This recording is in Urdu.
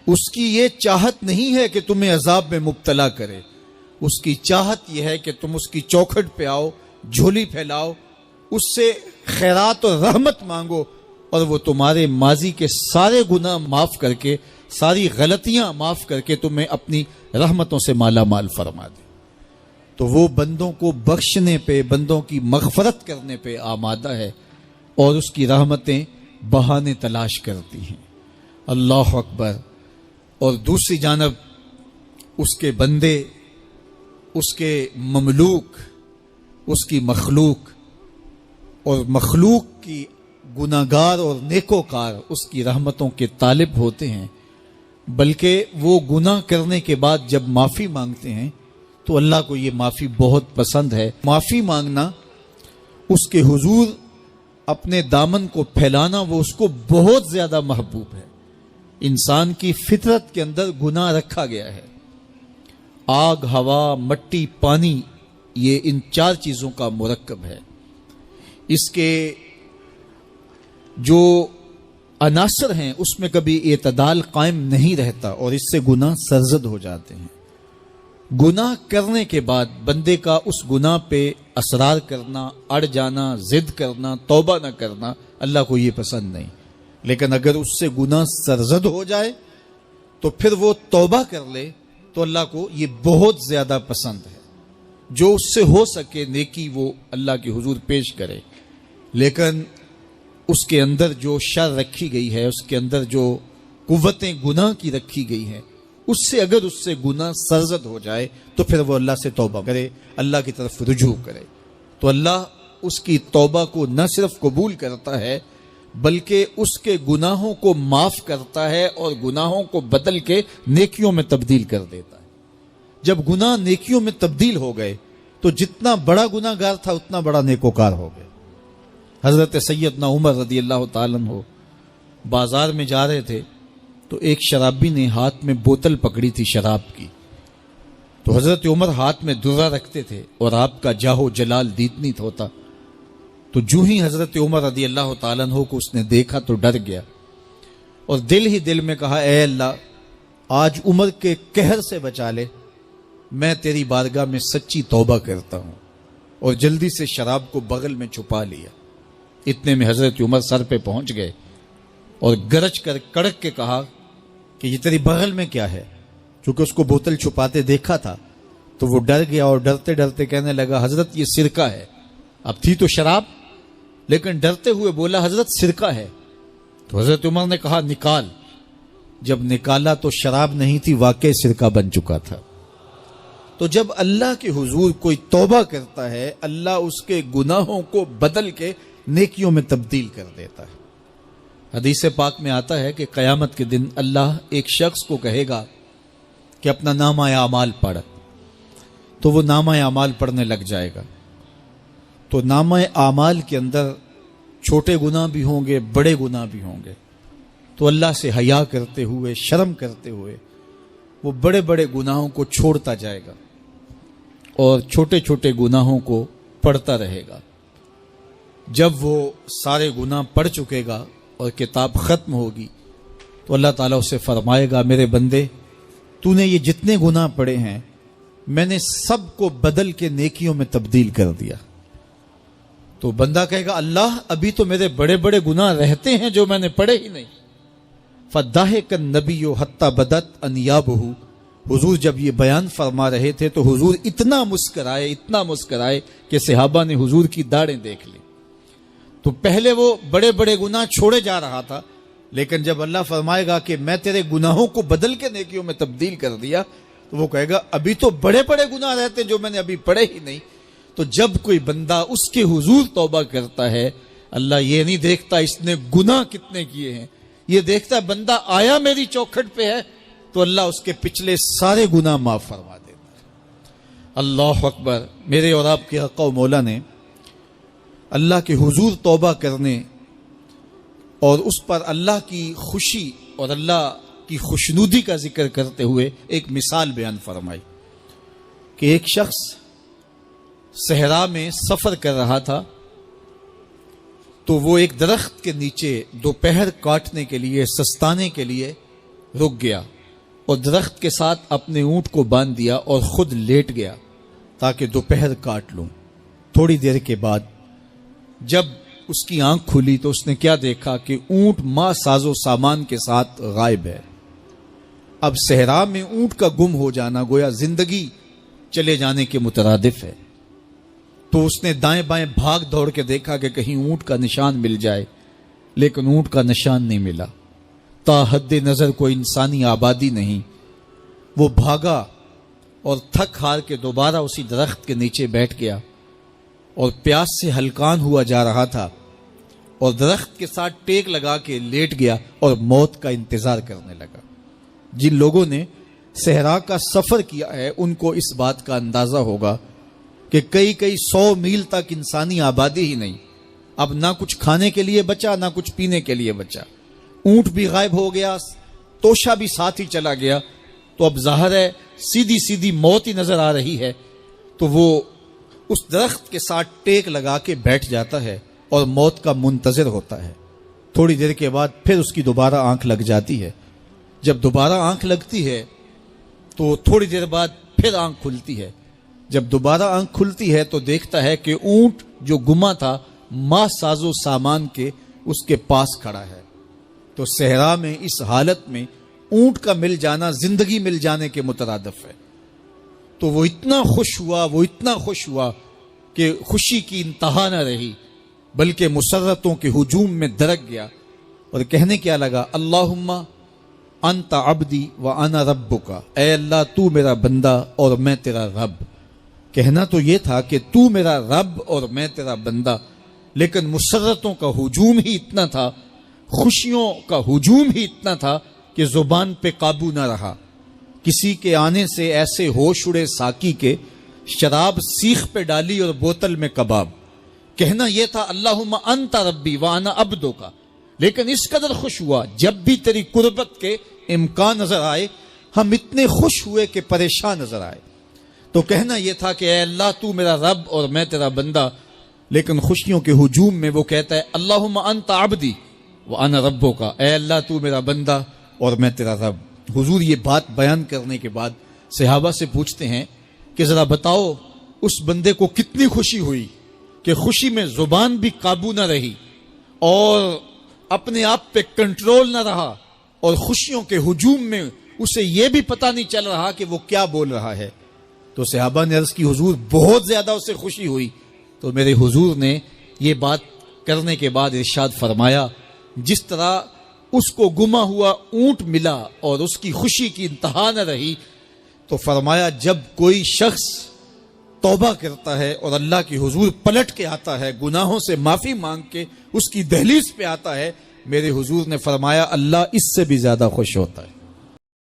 اس کی یہ چاہت نہیں ہے کہ تمہیں عذاب میں مبتلا کرے، اس کی چاہت یہ ہے کہ تم اس کی چوکھٹ پہ آؤ، جھولی پھیلاؤ، اس سے خیرات اور رحمت مانگو، اور وہ تمہارے ماضی کے سارے گناہ معاف کر کے، ساری غلطیاں معاف کر کے تمہیں اپنی رحمتوں سے مالا مال فرما دے۔ تو وہ بندوں کو بخشنے پہ، بندوں کی مغفرت کرنے پہ آمادہ ہے، اور اس کی رحمتیں بہانے تلاش کرتی ہیں۔ اللہ اکبر۔ اور دوسری جانب اس کے بندے، اس کے مملوک، اس کی مخلوق، اور مخلوق کی گناہگار اور نیکوکار اس کی رحمتوں کے طالب ہوتے ہیں، بلکہ وہ گناہ کرنے کے بعد جب معافی مانگتے ہیں تو اللہ کو یہ معافی بہت پسند ہے۔ معافی مانگنا، اس کے حضور اپنے دامن کو پھیلانا، وہ اس کو بہت زیادہ محبوب ہے۔ انسان کی فطرت کے اندر گناہ رکھا گیا ہے۔ آگ، ہوا، مٹی، پانی، یہ ان چار چیزوں کا مرکب ہے۔ اس کے جو عناصر ہیں اس میں کبھی اعتدال قائم نہیں رہتا، اور اس سے گناہ سرزد ہو جاتے ہیں۔ گناہ کرنے کے بعد بندے کا اس گناہ پہ اصرار کرنا، اڑ جانا، ضد کرنا، توبہ نہ کرنا، اللہ کو یہ پسند نہیں۔ لیکن اگر اس سے گناہ سرزد ہو جائے تو پھر وہ توبہ کر لے تو اللہ کو یہ بہت زیادہ پسند ہے۔ جو اس سے ہو سکے نیکی وہ اللہ کے حضور پیش کرے، لیکن اس کے اندر جو شر رکھی گئی ہے، اس کے اندر جو قوتیں گناہ کی رکھی گئی ہیں، اس سے اگر اس سے گناہ سرزد ہو جائے تو پھر وہ اللہ سے توبہ کرے، اللہ کی طرف رجوع کرے، تو اللہ اس کی توبہ کو نہ صرف قبول کرتا ہے بلکہ اس کے گناہوں کو معاف کرتا ہے، اور گناہوں کو بدل کے نیکیوں میں تبدیل کر دیتا ہے۔ جب گناہ نیکیوں میں تبدیل ہو گئے تو جتنا بڑا گناہ گار تھا اتنا بڑا نیکوکار ہو گئے۔ حضرت سیدنا عمر رضی اللہ تعالیٰ عنہ بازار میں جا رہے تھے تو ایک شرابی نے ہاتھ میں بوتل پکڑی تھی شراب کی، تو حضرت عمر ہاتھ میں درہ رکھتے تھے اور آپ کا جاہو جلال دیتنیت ہوتا، تو جو ہی حضرت عمر رضی اللہ تعالیٰ عنہ کو اس نے دیکھا تو ڈر گیا، اور دل ہی دل میں کہا، اے اللہ آج عمر کے قہر سے بچا لے، میں تیری بارگاہ میں سچی توبہ کرتا ہوں، اور جلدی سے شراب کو بغل میں چھپا لیا۔ اتنے میں حضرت عمر سر پہ پہنچ گئے اور گرج کر کڑک کے کہا کہ یہ تیری بغل میں کیا ہے؟ چونکہ اس کو بوتل چھپاتے دیکھا تھا تو وہ ڈر گیا، اور ڈرتے ڈرتے کہنے لگا، حضرت یہ سرکہ ہے۔ اب تھی تو شراب، لیکن ڈرتے ہوئے بولا، حضرت سرکہ ہے۔ تو حضرت عمر نے کہا، نکال۔ جب نکالا تو شراب نہیں تھی، واقعی سرکہ بن چکا تھا۔ تو جب اللہ کے حضور کوئی توبہ کرتا ہے، اللہ اس کے گناہوں کو بدل کے نیکیوں میں تبدیل کر دیتا ہے۔ حدیث پاک میں آتا ہے کہ قیامت کے دن اللہ ایک شخص کو کہے گا کہ اپنا نامہ اعمال پڑھ، تو وہ نامہ اعمال پڑھنے لگ جائے گا۔ تو نامہ اعمال کے اندر چھوٹے گناہ بھی ہوں گے، بڑے گناہ بھی ہوں گے، تو اللہ سے حیا کرتے ہوئے، شرم کرتے ہوئے وہ بڑے بڑے گناہوں کو چھوڑتا جائے گا اور چھوٹے چھوٹے گناہوں کو پڑھتا رہے گا۔ جب وہ سارے گناہ پڑھ چکے گا اور کتاب ختم ہوگی تو اللہ تعالیٰ اسے فرمائے گا، میرے بندے تو نے یہ جتنے گناہ پڑے ہیں میں نے سب کو بدل کے نیکیوں میں تبدیل کر دیا۔ تو بندہ کہے گا، اللہ ابھی تو میرے بڑے بڑے گناہ رہتے ہیں جو میں نے پڑھے ہی نہیں۔ فَضَحِكَ النَّبِيُّ حَتَّى بَدَتْ أَنْيَابُهُ، حضور جب یہ بیان فرما رہے تھے تو حضور اتنا مسکرائے کہ صحابہ نے حضور کی داڑھیں دیکھ لی۔ تو پہلے وہ بڑے بڑے گناہ چھوڑے جا رہا تھا، لیکن جب اللہ فرمائے گا کہ میں تیرے گناہوں کو بدل کے نیکیوں میں تبدیل کر دیا، تو وہ کہے گا ابھی تو بڑے بڑے گناہ رہتے جو میں نے ابھی پڑھے ہی نہیں۔ تو جب کوئی بندہ اس کے حضور توبہ کرتا ہے، اللہ یہ نہیں دیکھتا اس نے گناہ کتنے کیے ہیں، یہ دیکھتا ہے بندہ آیا میری چوکھٹ پہ ہے تو اللہ اس کے پچھلے سارے گناہ معاف فرما دیتا ہے۔ اللہ اکبر۔ میرے اور آپ کے آقا و مولا نے اللہ کے حضور توبہ کرنے اور اس پر اللہ کی خوشی اور اللہ کی خوشنودی کا ذکر کرتے ہوئے ایک مثال بیان فرمائی کہ ایک شخص صحرا میں سفر کر رہا تھا، تو وہ ایک درخت کے نیچے دوپہر کاٹنے کے لیے، سستانے کے لیے رک گیا۔ اور درخت کے ساتھ اپنے اونٹ کو باندھ دیا اور خود لیٹ گیا تاکہ دوپہر کاٹ لوں۔ تھوڑی دیر کے بعد جب اس کی آنکھ کھلی تو اس نے کیا دیکھا کہ اونٹ ماں ساز و سامان کے ساتھ غائب ہے۔ اب صحرا میں اونٹ کا گم ہو جانا گویا زندگی چلے جانے کے مترادف ہے۔ تو اس نے دائیں بائیں بھاگ دوڑ کے دیکھا کہ کہیں اونٹ کا نشان مل جائے، لیکن اونٹ کا نشان نہیں ملا۔ تا حد نظر کوئی انسانی آبادی نہیں۔ وہ بھاگا اور تھک ہار کے دوبارہ اسی درخت کے نیچے بیٹھ گیا اور پیاس سے ہلکان ہوا جا رہا تھا اور درخت کے ساتھ ٹیک لگا کے لیٹ گیا اور موت کا انتظار کرنے لگا۔ جن لوگوں نے صحرا کا سفر کیا ہے ان کو اس بات کا اندازہ ہوگا کہ کئی 100 میل تک انسانی آبادی ہی نہیں، اب نہ کچھ کھانے کے لیے بچا نہ کچھ پینے کے لیے بچا، اونٹ بھی غائب ہو گیا، توشا بھی ساتھ ہی چلا گیا، تو اب ظاہر ہے سیدھی موت ہی نظر آ رہی ہے۔ تو وہ اس درخت کے ساتھ ٹیک لگا کے بیٹھ جاتا ہے اور موت کا منتظر ہوتا ہے۔ تھوڑی دیر کے بعد پھر اس کی دوبارہ آنکھ لگ جاتی ہے۔ جب دوبارہ آنکھ لگتی ہے تو تھوڑی دیر بعد پھر آنکھ کھلتی ہے۔ جب دوبارہ آنکھ کھلتی ہے تو دیکھتا ہے کہ اونٹ جو گما تھا ماں ساز و سامان کے اس کے پاس کھڑا ہے۔ تو صحرا میں اس حالت میں اونٹ کا مل جانا زندگی مل جانے کے مترادف ہے۔ تو وہ اتنا خوش ہوا کہ خوشی کی انتہا نہ رہی، بلکہ مسرتوں کے ہجوم میں درک گیا اور کہنے کیا لگا، اللہم انت عبدی وانا ربک، اے اللہ تو میرا بندہ اور میں تیرا رب۔ کہنا تو یہ تھا کہ تو میرا رب اور میں تیرا بندہ، لیکن مسرتوں کا ہجوم ہی اتنا تھا، خوشیوں کا ہجوم ہی اتنا تھا کہ زبان پہ قابو نہ رہا۔ کسی کے آنے سے ایسے ہوش اڑے ساقی کے، شراب سیخ پہ ڈالی اور بوتل میں کباب۔ کہنا یہ تھا اللہم انت ربی وانا عبدک، لیکن اس قدر خوش ہوا جب بھی تیری قربت کے امکان نظر آئے ہم اتنے خوش ہوئے کہ پریشان نظر آئے۔ تو کہنا یہ تھا کہ اے اللہ تو میرا رب اور میں تیرا بندہ، لیکن خوشیوں کے ہجوم میں وہ کہتا ہے اللہم انت عبدی وانا ربک، اے اللہ تو میرا بندہ اور میں تیرا رب۔ حضور یہ بات بیان کرنے کے بعد صحابہ سے پوچھتے ہیں کہ ذرا بتاؤ اس بندے کو کتنی خوشی ہوئی کہ خوشی میں زبان بھی قابو نہ رہی اور اپنے آپ پہ کنٹرول نہ رہا، اور خوشیوں کے ہجوم میں اسے یہ بھی پتہ نہیں چل رہا کہ وہ کیا بول رہا ہے۔ تو صحابہ نے عرض کی حضور بہت زیادہ اسے خوشی ہوئی۔ تو میرے حضور نے یہ بات کرنے کے بعد ارشاد فرمایا، جس طرح اس کو گما ہوا اونٹ ملا اور اس کی خوشی کی انتہا نہ رہی، تو فرمایا جب کوئی شخص توبہ کرتا ہے اور اللہ کی حضور پلٹ کے آتا ہے، گناہوں سے معافی مانگ کے اس کی دہلیز پہ آتا ہے، میرے حضور نے فرمایا اللہ اس سے بھی زیادہ خوش ہوتا ہے۔